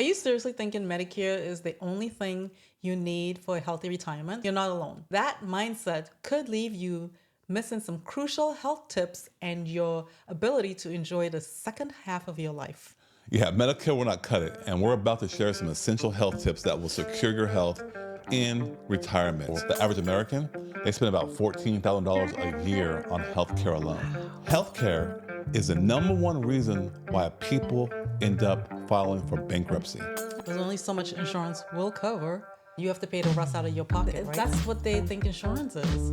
Are you seriously thinking Medicare is the only thing you need for a healthy retirement? You're not alone. That mindset could leave you missing some crucial health tips and your ability to enjoy the second half of your life. Yeah, Medicare will not cut it, and we're about to share some essential health tips that will secure your health in retirement. The average American, they spend about $14,000 a year on healthcare alone. Healthcare is the number one reason why people end up filing for bankruptcy. There's only so much insurance will cover. You have to pay the rest out of your pocket, right? That's what they think insurance is.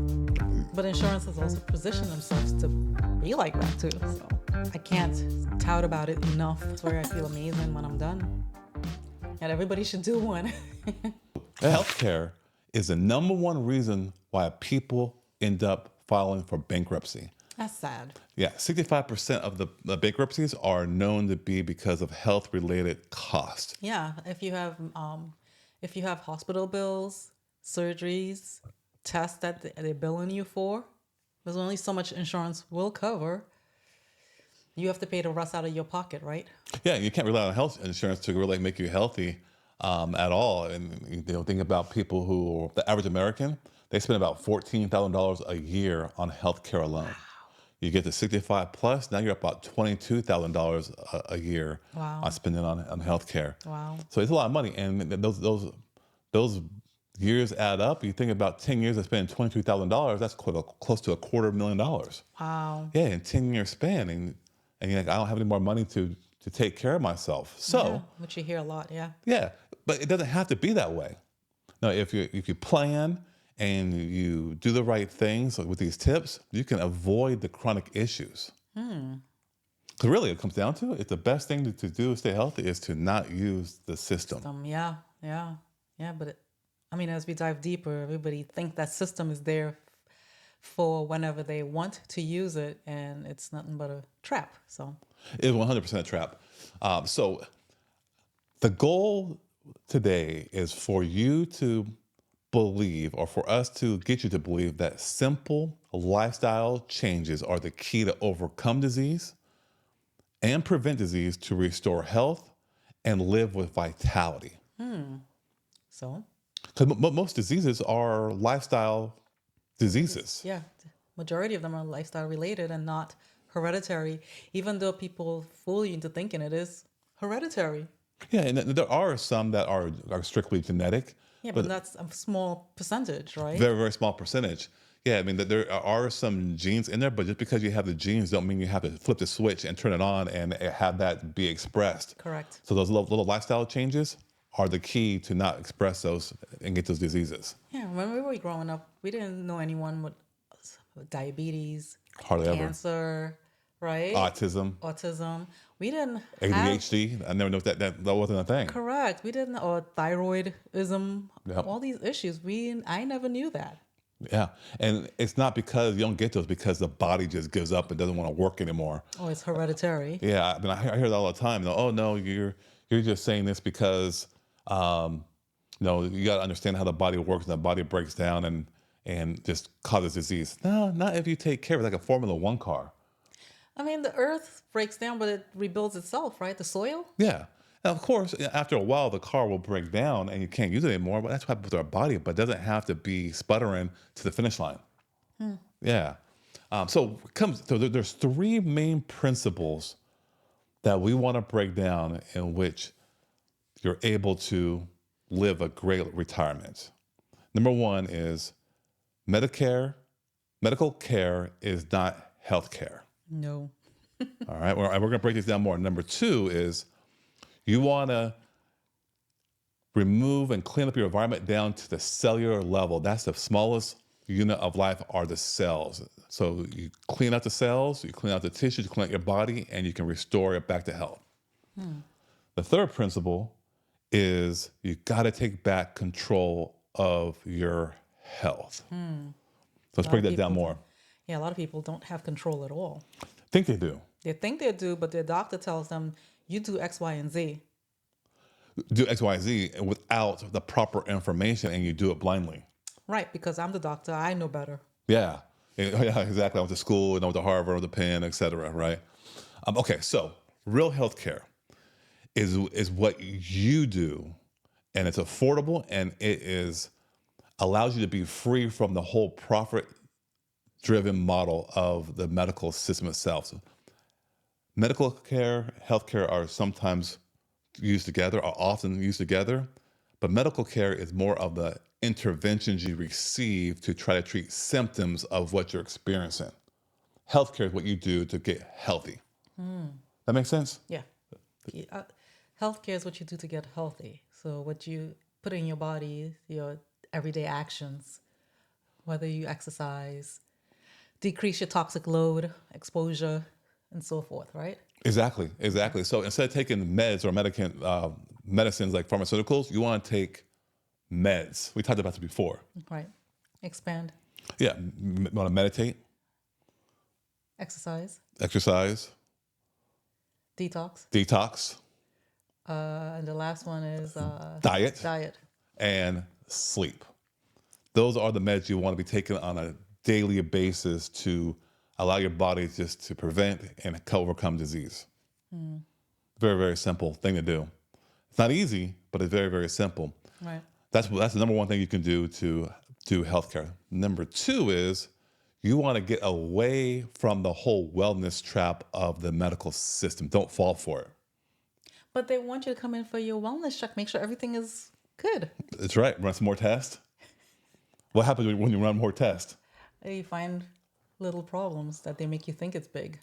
But insurance has also positioned themselves to be like that too. So I can't tout about it enough. It's where I feel amazing when I'm done. And everybody should do one. Healthcare is the number one reason why people end up filing for bankruptcy. That's sad. Yeah, 65% of the bankruptcies are known to be because of health-related costs. Yeah, if you have hospital bills, surgeries, tests that they're billing you for, there's only so much insurance will cover. You have to pay the rest out of your pocket, right? Yeah, you can't rely on health insurance to really make you healthy at all. And think about people who, the average American, they spend about $14,000 a year on healthcare alone. Wow. You get to 65 plus, now you're about $22,000 a year on spending on healthcare. Wow. So it's a lot of money, and those years add up. You think about 10 years of spending $22,000, that's close to $250,000. Wow. Yeah, in 10-year span, and you're like, I don't have any more money to take care of myself. So, yeah, which you hear a lot, yeah. Yeah, but it doesn't have to be that way. Now, if you plan and you do the right things with these tips, you can avoid the chronic issues. Because really, it comes down to it. The best thing to do to stay healthy is to not use the system. Yeah. But as we dive deeper, everybody think that system is there for whenever they want to use it, and it's nothing but a trap. So it's 100% a trap. So the goal today is for you to believe, or for us to get you to believe, that simple lifestyle changes are the key to overcome disease and prevent disease, to restore health and live with vitality. So? Because most diseases are lifestyle diseases. Yeah, the majority of them are lifestyle related and not hereditary, even though people fool you into thinking it is hereditary. Yeah, and there are some that are strictly genetic. Yeah, but that's a small percentage, right? Very, very small percentage. Yeah, there are some genes in there, but just because you have the genes don't mean you have to flip the switch and turn it on and have that be expressed. Correct. So those little lifestyle changes are the key to not express those and get those diseases. Yeah, when we were growing up, we didn't know anyone with diabetes, Hardly cancer, right? Autism. We didn't ADHD. I never knew that wasn't a thing. Correct. We didn't, or thyroidism, Yep. all these issues. I never knew that. Yeah, and it's not because you don't get those, because the body just gives up and doesn't want to work anymore. Oh, it's hereditary. Yeah, I hear that all the time. Oh no, you're just saying this because you got to understand how the body works, and the body breaks down and just causes disease. No, not if you take care of it, like a Formula One car. The earth breaks down, but it rebuilds itself, right? The soil? Yeah. Now, of course, after a while, the car will break down and you can't use it anymore, but that's what happens with our body, but it doesn't have to be sputtering to the finish line. Yeah. So there's three main principles that we want to break down in which you're able to live a great retirement. Number one is medical care is not health care. No. All right, we're going to break this down more. Number two is you want to remove and clean up your environment down to the cellular level. That's the smallest unit of life, are the cells. So you clean out the cells, you clean out the tissues, you clean out your body, and you can restore it back to health. The third principle is you got to take back control of your health. So let's break that down more. Yeah, a lot of people don't have control at all. Think they do. They think they do, but their doctor tells them, you do X, Y, and Z. Do X, Y, Z without the proper information, and you do it blindly. Right, because I'm the doctor. I know better. Yeah, exactly. I went to school, I went to Harvard, I went to Penn, et cetera, right? Okay, so real healthcare is what you do, and it's affordable, and it is allows you to be free from the whole profit driven model of the medical system itself. So medical care, healthcare are sometimes used together, are often used together, but medical care is more of the interventions you receive to try to treat symptoms of what you're experiencing. Healthcare is what you do to get healthy. That makes sense? Yeah. Yeah, healthcare is what you do to get healthy. So what you put in your body, your everyday actions, whether you exercise, decrease your toxic load, exposure, and so forth, right? Exactly, exactly. So instead of taking meds or medicines like pharmaceuticals, you want to take meds. We talked about this before. Right. Expand, Yeah, want to meditate, exercise, exercise, detox, detox, and the last one is diet, diet. and sleep. Those are the meds you want to be taking on a daily basis to allow your body just to prevent and overcome disease. Very, very simple thing to do. It's not easy, but it's very, very simple. Right. That's the number one thing you can do to do healthcare. Number two is you want to get away from the whole wellness trap of the medical system. Don't fall for it. But they want you to come in for your wellness check, make sure everything is good. That's right. Run some more tests. What happens when you run more tests? You find little problems that they make you think it's big.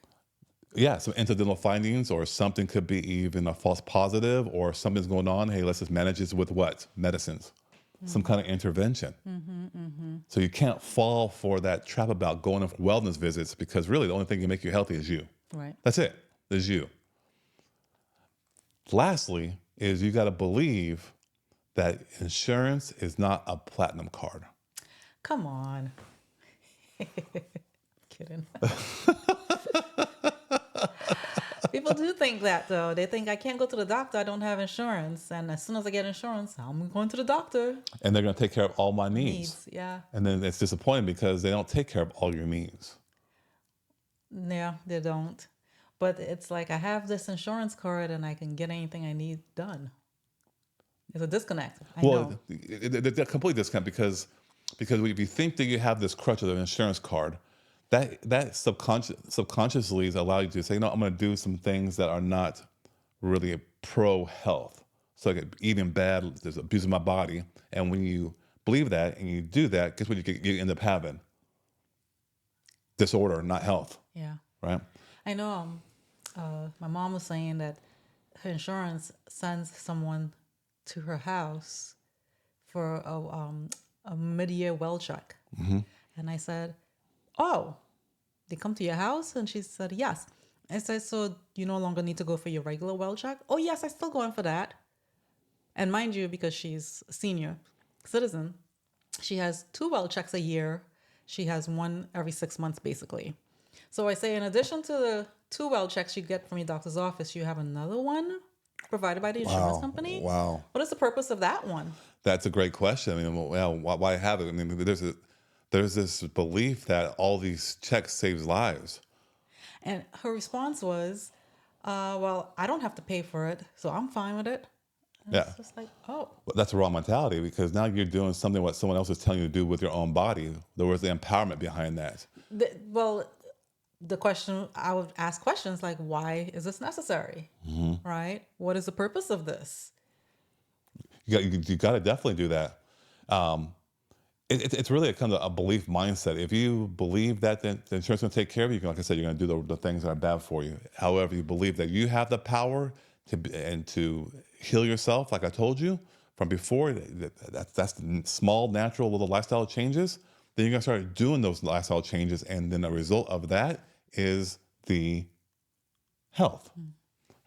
Yeah, some incidental findings, or something could be even a false positive, or something's going on. Hey, let's just manage this with what? Medicines, some kind of intervention. So you can't fall for that trap about going in for wellness visits, because really the only thing that can make you healthy is you. Right. That's it. Is you. Lastly, is you got to believe that insurance is not a platinum card. Come on. Kidding. People do think that, though. They think I can't go to the doctor, I don't have insurance. And as soon as I get insurance, I'm going to the doctor. And they're going to take care of all my needs. Yeah. And then it's disappointing because they don't take care of all your needs. Yeah, they don't. But it's like I have this insurance card and I can get anything I need done. It's a disconnect. I know. They're complete disconnect because if you think that you have this crutch of an insurance card, that subconsciously is allow you to say, no, I'm going to do some things that are not really pro health. So I get eating bad, there's abusing my body. And when you believe that and you do that, guess what you end up having? Disorder, not health. Yeah. Right? I know. My mom was saying that her insurance sends someone to her house for a mid-year well check. And I said, oh, they come to your house? And she said, yes. I said, so you no longer need to go for your regular well check? Oh, yes, I still go in for that. And mind you, because she's a senior citizen, she has 2 well checks a year. She has one every 6 months, basically. So I say, in addition to the 2 well checks you get from your doctor's office, you have another one provided by the insurance company? Wow. What is the purpose of that one? That's a great question. I mean, well, why have it? I mean, there's this belief that all these checks saves lives. And her response was, well, I don't have to pay for it, so I'm fine with it. And Yeah. It's just like, oh. But that's the wrong mentality, because now you're doing something what someone else is telling you to do with your own body. There was the empowerment behind that. The question, I would ask questions like, why is this necessary? Right? What is the purpose of this? You got to definitely do that. It's really a kind of a belief mindset. If you believe that the insurance is going to take care of you, like I said, you're going to do the things that are bad for you. However, you believe that you have the power to heal yourself, like I told you from before, that's the small, natural little lifestyle changes, then you're going to start doing those lifestyle changes. And then the result of that is the health,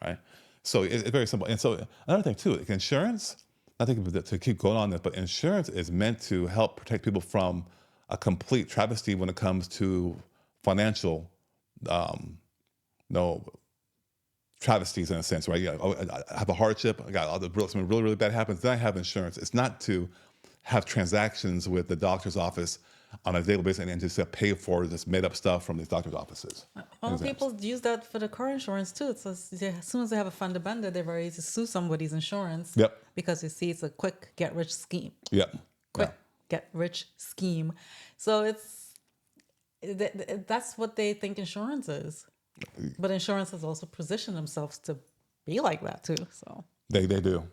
right? So it's very simple. And so another thing too, like insurance, I think to keep going on this, but insurance is meant to help protect people from a complete travesty when it comes to financial, travesties in a sense, right? Yeah, I have a hardship. I got something really, really bad happens. Then I have insurance. It's not to have transactions with the doctor's office on a daily basis and just to pay for this made up stuff from these doctor's offices. Well, Exams. people use that for the car insurance too. It's as soon as they have a fender bender, they're ready to sue somebody's insurance. Yep. Because you see it's a quick get rich scheme. Yep. Quick get rich scheme. So that's what they think insurance is. But insurance has also positioned themselves to be like that too. So They do.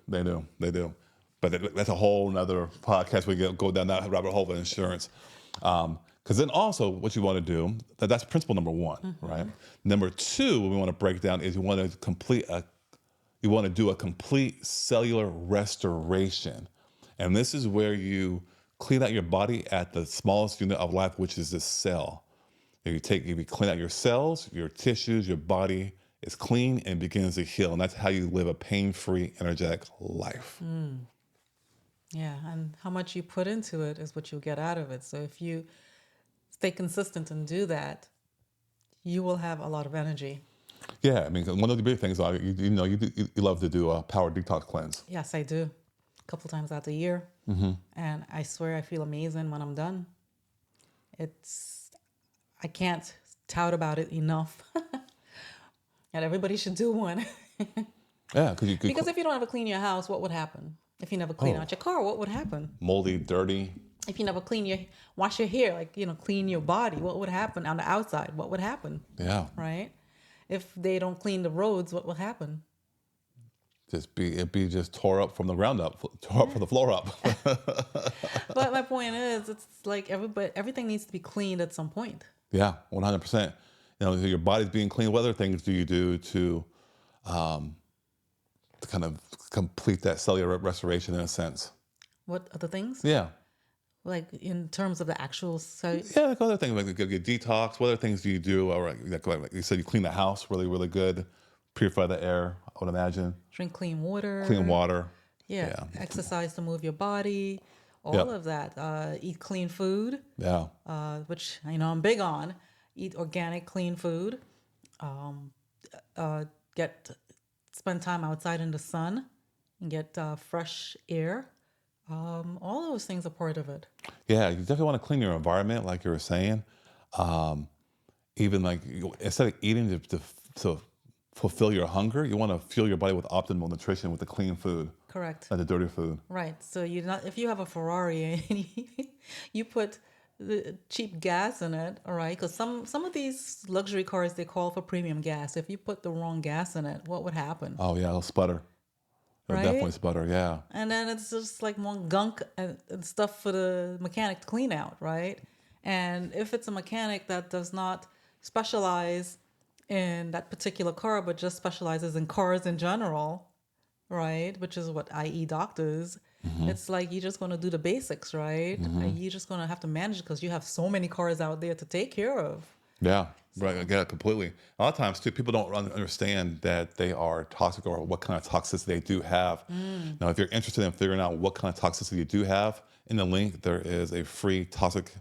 But that's a whole nother podcast. We go down that rabbit hole of insurance. Because then also what you want to do, that's principle number one, right? Number two, what we want to break down is you want to do a complete cellular restoration. And this is where you clean out your body at the smallest unit of life, which is the cell. You clean out your cells, your tissues, your body is clean and begins to heal. And that's how you live a pain-free, energetic life. yeah, and how much you put into it is what you'll get out of it. So if you stay consistent and do that, you will have a lot of energy. Yeah, I mean, one of the big things are, you love to do a power detox cleanse. Yes, I do. A couple times out the year. And I swear I feel amazing when I'm done. I can't tout about it enough. And everybody should do one. Yeah, because if you don't ever clean your house, what would happen? If you never clean out your car, what would happen? Moldy, dirty. If you never wash your hair, clean your body, what would happen on the outside? What would happen? Yeah. Right? If they don't clean the roads, what will happen? It'd be just tore up from the ground up, tore up from the floor up. But my point is, it's like everything needs to be cleaned at some point. Yeah, 100%. Your body's being clean. What other things do you do to kind of complete that cellular restoration in a sense? What other things? Yeah. Like in terms of the actual Yeah, like other things, like your detox. What other things do you do? Or like you said, you clean the house really, really good, purify the air, I would imagine. Drink clean water. Clean water. Yeah. Exercise to move your body. All of that. Eat clean food. Yeah. Which I'm big on. Eat organic, clean food. Spend time outside in the sun and get fresh air. All those things are part of it. Yeah, you definitely want to clean your environment, like you were saying. Even like instead of eating to fulfill your hunger, you want to fuel your body with optimal nutrition with the clean food. Correct. Not the dirty food. Right. So if you have a Ferrari and you put the cheap gas in it, all right? Because some of these luxury cars, they call for premium gas. If you put the wrong gas in it, what would happen? Oh yeah, it'll sputter. It'll definitely sputter. Yeah. And then it's just like more gunk and stuff for the mechanic to clean out, right? And if it's a mechanic that does not specialize in that particular car, but just specializes in cars in general, right? Which is what, i.e. doctors. It's like you're just going to do the basics, right? And you're just going to have to manage because you have so many cars out there to take care of. Yeah, right. I get it completely. A lot of times, too, people don't understand that they are toxic or what kind of toxicity they do have. Now, if you're interested in figuring out what kind of toxicity you do have, in the link, there is a free toxic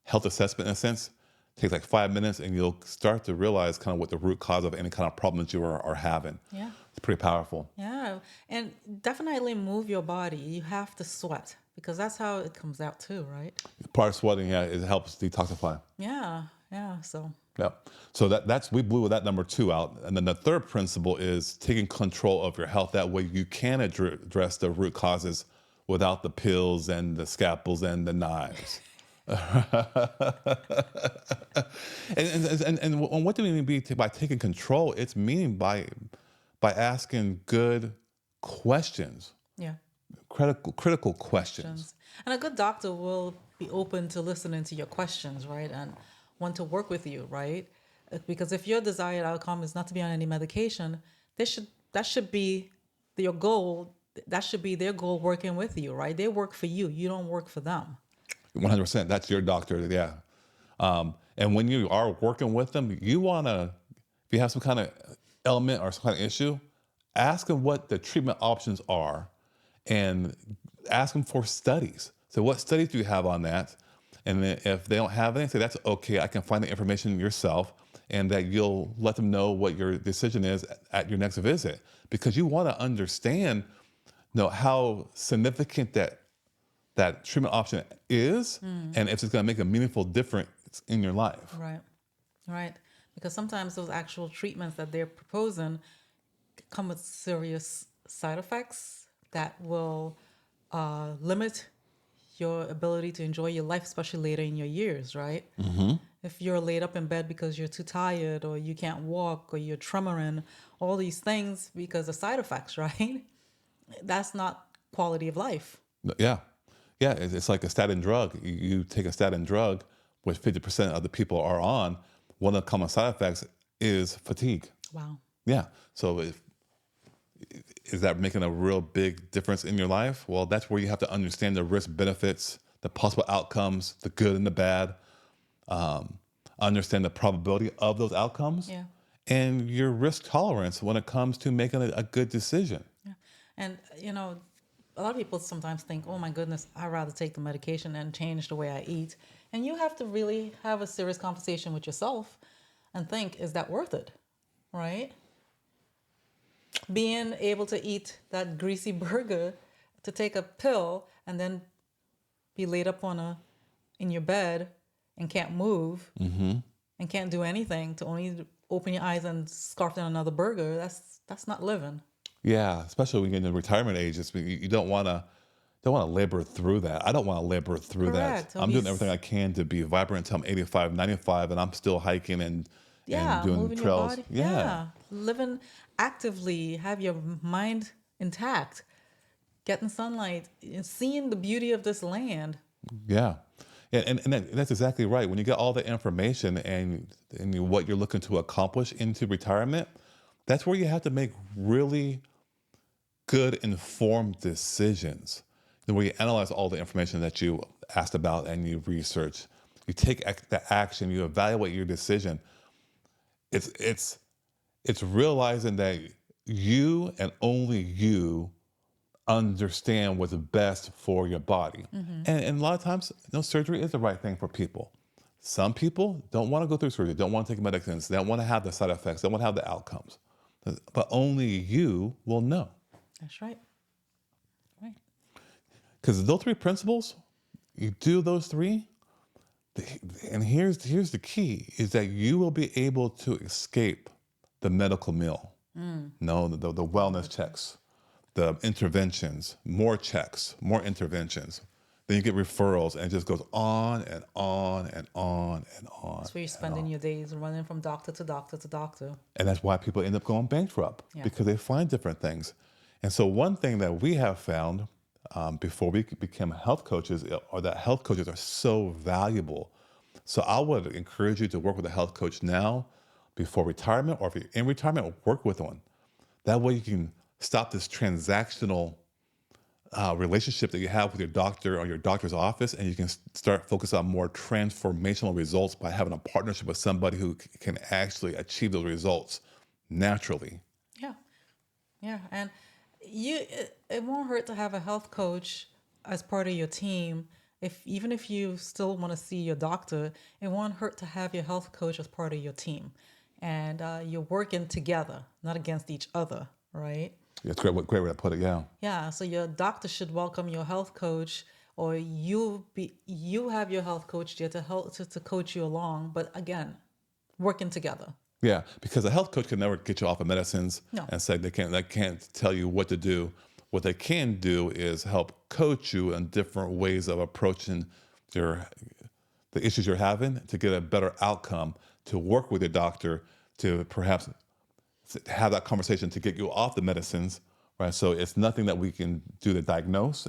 health assessment in a sense. It takes like 5 minutes, and you'll start to realize kind of what the root cause of any kind of problem that you are having. Yeah. It's pretty powerful. Yeah. And definitely move your body. You have to sweat because that's how it comes out too, right? Part of sweating, yeah, it helps detoxify. Yeah. Yeah. So. Yeah. So we blew that number 2 out. And then the third principle is taking control of your health. That way you can address the root causes without the pills and the scalpels and the knives. and what do we mean by taking control? It's meaning by asking good questions. Yeah. Critical questions. And a good doctor will be open to listening to your questions, right? And want to work with you, right? Because if your desired outcome is not to be on any medication, that should be your goal. That should be their goal working with you, right? They work for you. You don't work for them. 100%. That's your doctor, yeah. And when you are working with them, you want to, if you have some kind of ailment or some kind of issue, ask them what the treatment options are and ask them for studies. So what studies do you have on that? And then if they don't have any, say that's okay, I can find the information yourself, and that you'll let them know what your decision is at your next visit. Because you want to understand how significant that that treatment option is, and if it's going to make a meaningful difference in your life. Right. Right. Because sometimes those actual treatments that they're proposing come with serious side effects that will limit your ability to enjoy your life, especially later in your years, right? Mm-hmm. If you're laid up in bed because you're too tired or you can't walk or you're tremoring, all these things because of side effects, right? That's not quality of life. Yeah. Yeah. It's like a statin drug. You take a statin drug, which 50% of the people are on. One of the common side effects is fatigue. Wow. Yeah. So is that making a real big difference in your life? Well, that's where you have to understand the risk benefits, the possible outcomes, the good and the bad, understand the probability of those outcomes, Yeah. and your risk tolerance when it comes to making a good decision. Yeah. And, a lot of people sometimes think, oh my goodness, I'd rather take the medication and change the way I eat. And you have to really have a serious conversation with yourself and think, is that worth it? Right? Being able to eat that greasy burger, to take a pill and then be laid up in your bed and can't move and can't do anything, to only open your eyes and scarf down another burger, that's not living. Yeah, especially when you get into retirement age, you don't want to labor through that. I don't want to labor through Correct. that. I'm doing everything I can to be vibrant until I'm 85, 95, and I'm still hiking and doing Moving your trails. body. Yeah. Living actively, have your mind intact, getting sunlight, and seeing the beauty of this land. Yeah. That's exactly right. When you get all the information and what you're looking to accomplish into retirement, that's where you have to make really good, informed decisions. Where you analyze all the information that you asked about and you research. You take the action, you evaluate your decision. It's realizing that you and only you understand what's best for your body. And a lot of times, surgery is the right thing for people. Some people don't want to go through surgery, don't want to take medicines, they don't want to have the side effects, they don't want to have the outcomes. But only you will know. That's right. Right. Because those three principles, you do those three, and here's the key, is that you will be able to escape the medical meal. No, the wellness checks, the interventions, more checks, more interventions. Then you get referrals, and it just goes on and on and on and on. That's where you're spending your days running from doctor to doctor to doctor. And that's why people end up going bankrupt, because they find different things. And so one thing that we have found before we became health coaches are that health coaches are so valuable. So I would encourage you to work with a health coach now before retirement, or if you're in retirement, work with one. That way you can stop this transactional relationship that you have with your doctor or your doctor's office, and you can start focus on more transformational results by having a partnership with somebody who can actually achieve those results naturally. Yeah. Yeah. And it won't hurt to have a health coach as part of your team. Even if you still want to see your doctor, it won't hurt to have your health coach as part of your team. And you're working together, not against each other, right? That's great way to put it, yeah. Yeah, so your doctor should welcome your health coach, or you have your health coach there to help to coach you along. But again, working together. Yeah, because a health coach can never get you off of medicines. No. And say they can't tell you what to do. What they can do is help coach you in different ways of approaching the issues you're having to get a better outcome, to work with your doctor, to perhaps have that conversation to get you off the medicines, right? So it's nothing that we can do to diagnose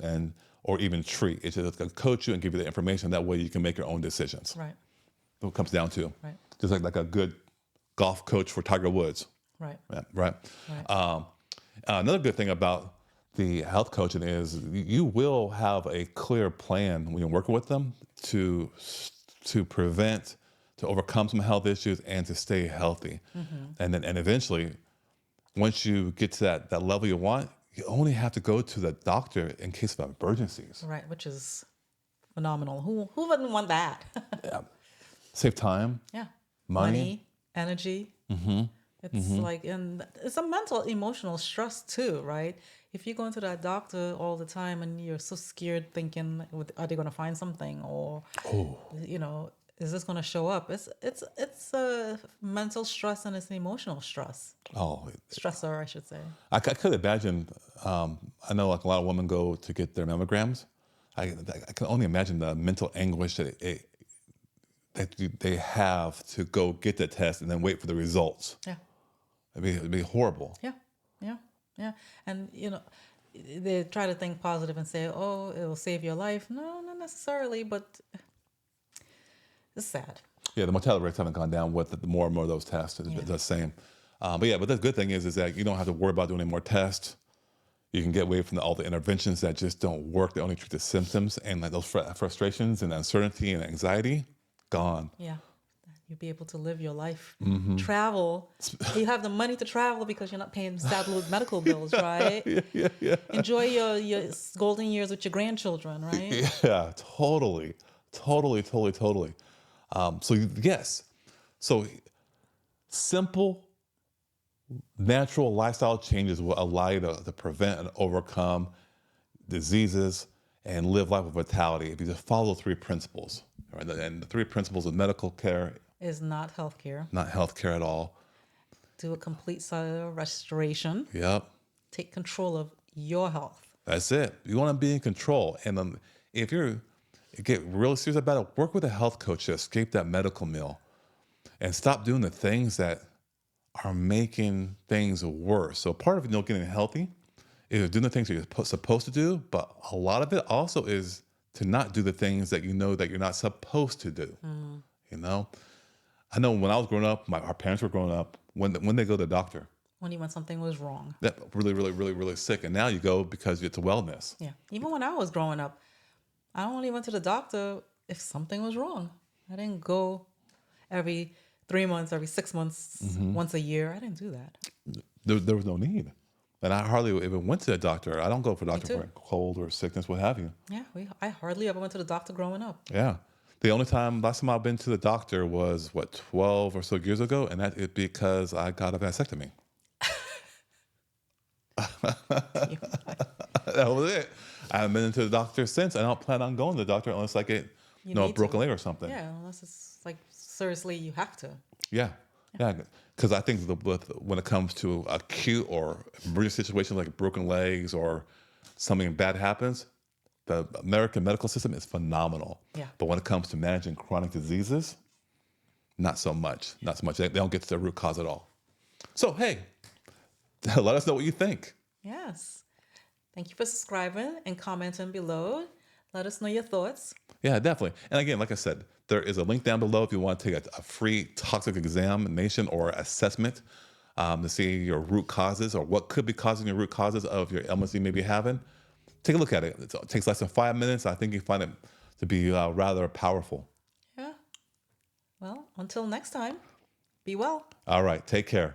or even treat. It's just to coach you and give you the information. That way you can make your own decisions. Right. That's what it comes down to. Right. Just like a good golf coach for Tiger Woods. Right. Yeah, right. Another good thing about the health coaching is you will have a clear plan when you're working with them to prevent, to overcome some health issues and to stay healthy. And eventually, once you get to that level you want, you only have to go to the doctor in case of emergencies. Right, which is phenomenal. Who wouldn't want that? Yeah. Save time. Yeah. Money. Energy. It's like, and it's a mental, emotional stress too, right? if you go into that doctor all the time and you're so scared thinking, are they going to find something, or you know, is this going to show up? It's a mental stress, and it's an emotional stress. Stressor, I should say. I could imagine. I know like a lot of women go to get their mammograms. I can only imagine the mental anguish that they have to go get the test and then wait for the results. Yeah. It'd be horrible. Yeah. And, you know, they try to think positive and say, oh, it will save your life. No, not necessarily, but it's sad. Yeah, the mortality rates haven't gone down with the more and more of those tests. It's the same. But the good thing is that you don't have to worry about doing any more tests. You can get away from all the interventions that just don't work. They only treat the symptoms, and like those frustrations and uncertainty and anxiety, gone. Yeah. You'll be able to live your life. Travel. You have the money to travel because you're not paying saddle medical bills, right? Yeah. Enjoy your golden years with your grandchildren, right? Yeah, totally. Yes. So simple, natural lifestyle changes will allow you to prevent and overcome diseases and live life with vitality if you just follow 3 principles. Right? And the 3 principles of medical care is not healthcare. Not healthcare at all. Do a complete cellular restoration. Yep. Take control of your health. That's it. You want to be in control. And if you get really serious about it, work with a health coach to escape that medical mill and stop doing the things that are making things worse. So part of getting healthy is doing the things that you're supposed to do, but a lot of it also is to not do the things that you know that you're not supposed to do. You know? I know when I was growing up, our parents were growing up, when they go to the doctor. When something was wrong. That really sick. And now you go because it's a wellness. Yeah. Even when I was growing up, I only went to the doctor if something was wrong. I didn't go every 3 months, every 6 months, once a year. I didn't do that. There was no need. And I hardly even went to the doctor. I don't go for doctor for cold or sickness, what have you. Yeah, I hardly ever went to the doctor growing up. Yeah. The last time I've been to the doctor was, 12 or so years ago, and that is because I got a vasectomy. That was it. I haven't been to the doctor since. I don't plan on going to the doctor unless I get a broken leg or something. Yeah, unless it's like seriously you have to. Yeah. Because I think when it comes to acute or emergency situations like broken legs or something bad happens, the American medical system is phenomenal. Yeah. But when it comes to managing chronic diseases, not so much. They don't get to the root cause at all. So, hey, let us know what you think. Yes. Thank you for subscribing and commenting below. Let us know your thoughts. Yeah, definitely. And again, like I said, there is a link down below if you want to take a free toxic examination or assessment to see your root causes or what could be causing your root causes of your ailments you may be having. Take a look at it. It takes less than 5 minutes. I think you find it to be rather powerful. Yeah. Well, until next time, be well. All right. Take care.